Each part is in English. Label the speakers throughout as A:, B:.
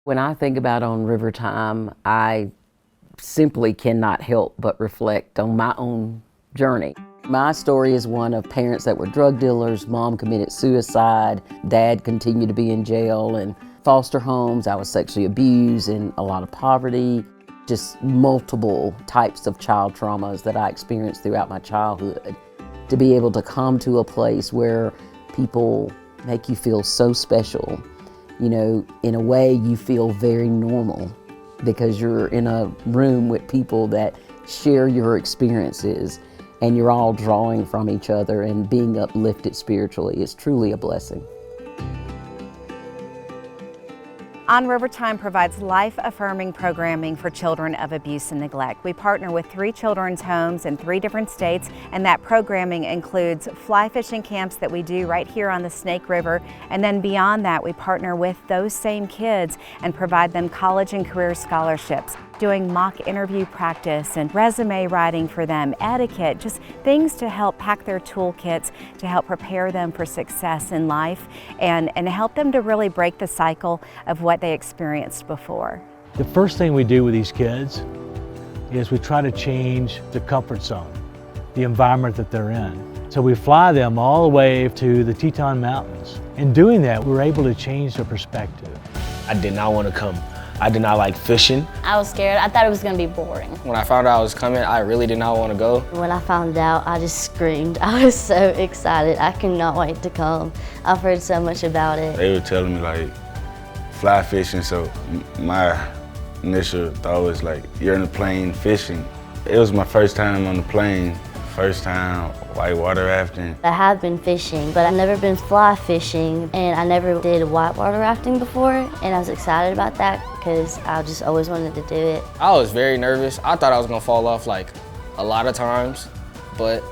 A: When I think about on river time, I simply cannot help but reflect on my own journey. My story is one of parents that were drug dealers, mom committed suicide, dad continued to be in jail and foster homes. I was sexually abused and a lot of poverty, just multiple types of child traumas that I experienced throughout my childhood. To be able to come to a place where people make you feel so special, you know, in a way you feel very normal because you're in a room with people that share your experiences and you're all drawing from each other and being uplifted spiritually is truly a blessing.
B: On River Time provides life-affirming programming for children of abuse and neglect. We partner with 3 children's homes in 3 different states, and that programming includes fly fishing camps that we do right here on the Snake River, and then beyond that we partner with those same kids and provide them college and career scholarships, doing mock interview practice and resume writing for them, etiquette, just things to help pack their toolkits to help prepare them for success in life and help them to really break the cycle of what they experienced before.
C: The first thing we do with these kids is we try to change the comfort zone, the environment that they're in. So we fly them all the way to the Teton Mountains. In doing that, we're able to change their perspective.
D: I did not want to come. I did not like fishing.
E: I was scared. I thought it was going to be boring.
F: When I found out I was coming, I really did not want to go.
E: When I found out, I just screamed. I was so excited. I could not wait to come. I've heard so much about it.
G: They were telling me like fly fishing, so my initial thought was like, you're in the plane fishing. It was my first time on the plane, first time whitewater rafting.
E: I have been fishing, but I've never been fly fishing, and I never did whitewater rafting before, and I was excited about that because I just always wanted to do it.
F: I was very nervous. I thought I was gonna fall off like a lot of times, but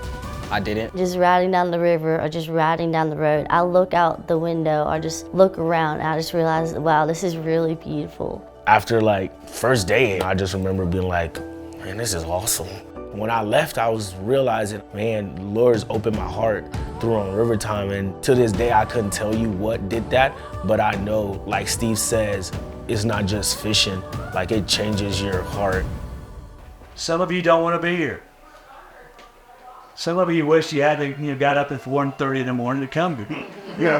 F: I didn't.
E: Just riding down the river or just riding down the road, I look out the window or just look around and I just realized, wow, this is really beautiful.
D: After like first day, I just remember being like, man, this is awesome. When I left, I was realizing, man, the Lord's opened my heart through on River Time, and to this day, I couldn't tell you what did that, but I know, like Steve says, it's not just fishing, like it changes your heart.
C: Some of you don't want to be here. Some of you wish you had got up at 1:30 in the morning to come here.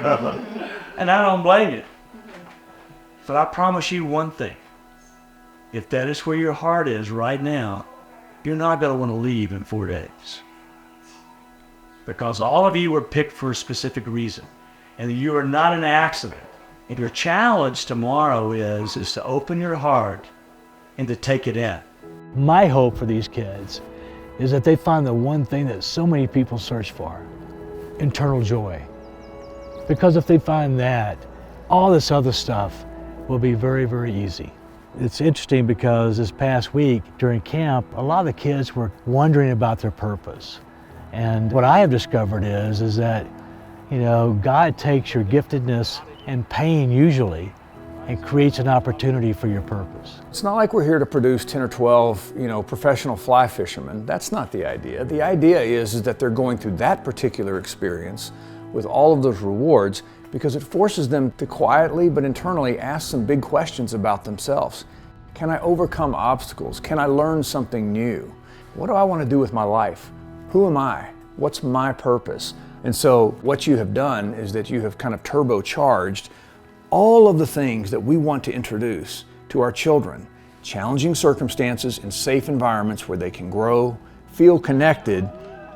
C: And I don't blame you. But I promise you one thing. If that is where your heart is right now, you're not going to want to leave in 4 days. Because all of you were picked for a specific reason. And you are not an accident. And your challenge tomorrow is to open your heart and to take it in. My hope for these kids is that they find the one thing that so many people search for, internal joy. Because if they find that, all this other stuff will be very, very easy. It's interesting because this past week during camp, a lot of the kids were wondering about their purpose. And what I have discovered is that, you know, God takes your giftedness and pain usually and creates an opportunity for your purpose.
H: It's not like we're here to produce 10 or 12, professional fly fishermen. That's not the idea. The idea is that they're going through that particular experience with all of those rewards because it forces them to quietly but internally ask some big questions about themselves. Can I overcome obstacles? Can I learn something new? What do I want to do with my life? Who am I? What's my purpose? And so what you have done is that you have kind of turbocharged all of the things that we want to introduce to our children. Challenging circumstances in safe environments where they can grow, feel connected,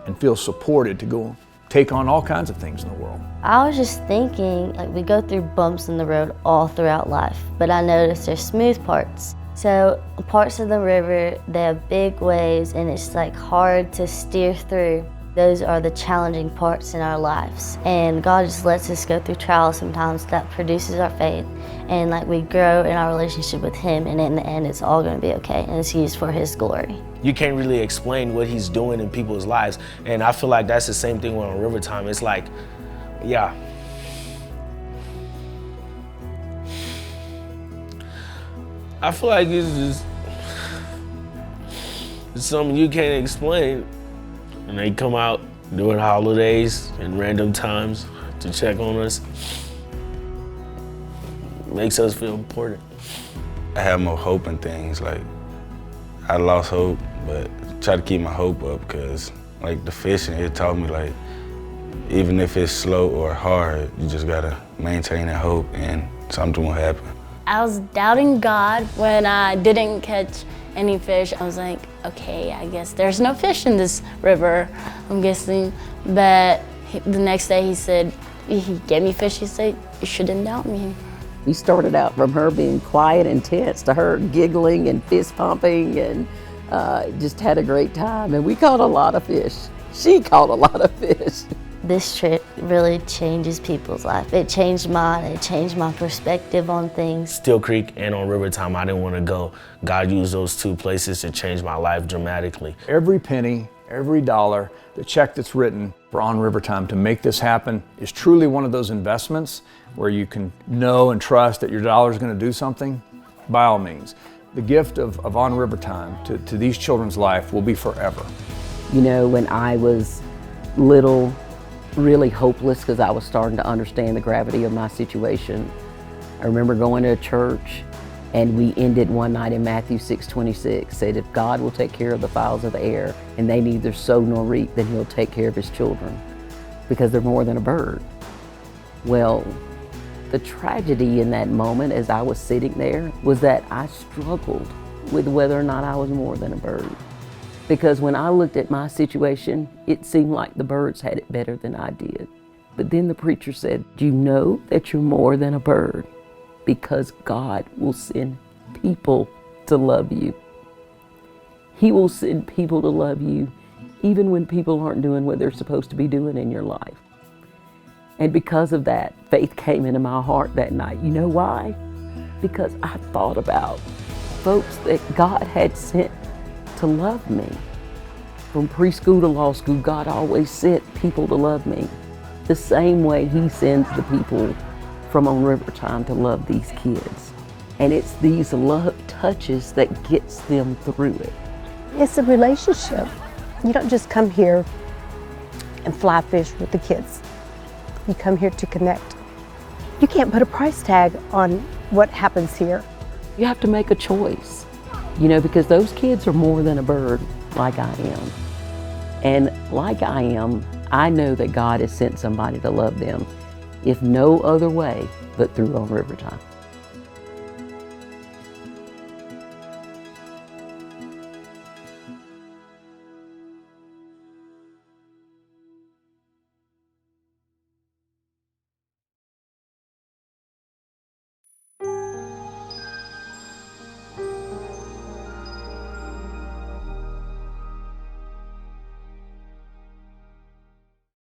H: and feel supported to go take on all kinds of things in the world.
E: I was just thinking, like, we go through bumps in the road all throughout life, but I noticed there's smooth parts. So parts of the river, they have big waves and it's like hard to steer through. Those are the challenging parts in our lives. And God just lets us go through trials sometimes that produces our faith. And like we grow in our relationship with Him, and in the end it's all gonna be okay and it's used for His glory.
D: You can't really explain what He's doing in people's lives. And I feel like that's the same thing on River Time. It's like, yeah. I feel like it's something you can't explain. And they come out during holidays and random times to check on us. makes us feel important.
G: I have more hope in things. Like, I lost hope, but try to keep my hope up, because like the fishing, it taught me, like, even if it's slow or hard, you just gotta maintain that hope and something will happen.
I: I was doubting God when I didn't catch any fish. I was like, okay, I guess there's no fish in this river, I'm guessing. But the next day he gave me fish. He said, you shouldn't doubt me.
A: We started out from her being quiet and tense to her giggling and fist pumping, and just had a great time. And we caught a lot of fish. She caught a lot of fish.
E: This trip really changes people's life. It changed mine, it changed my perspective on things.
D: Still Creek and on River Time, I didn't want to go. God used those two places to change my life dramatically.
H: Every penny, every dollar, the check that's written for On River Time to make this happen is truly one of those investments where you can know and trust that your dollar is going to do something. By all means, the gift of On River Time to these children's life will be forever.
A: You know, when I was little, really hopeless because I was starting to understand the gravity of my situation, I remember going to a church, and we ended one night in Matthew 6:26, said, if God will take care of the fowls of the air and they neither sow nor reap, then he'll take care of his children because they're more than a bird. Well, the tragedy in that moment as I was sitting there was that I struggled with whether or not I was more than a bird. Because when I looked at my situation, it seemed like the birds had it better than I did. But then the preacher said, do you know that you're more than a bird? Because God will send people to love you. He will send people to love you even when people aren't doing what they're supposed to be doing in your life. And because of that, faith came into my heart that night. You know why? Because I thought about folks that God had sent to love me. From preschool to law school, God always sent people to love me. The same way he sends the people from On River Time to love these kids. And it's these love touches that gets them through it.
J: It's a relationship. You don't just come here and fly fish with the kids. You come here to connect. You can't put a price tag on what happens here.
A: You have to make a choice, you know, because those kids are more than a bird like I am. And like I am, I know that God has sent somebody to love them, if no other way but through On River Time.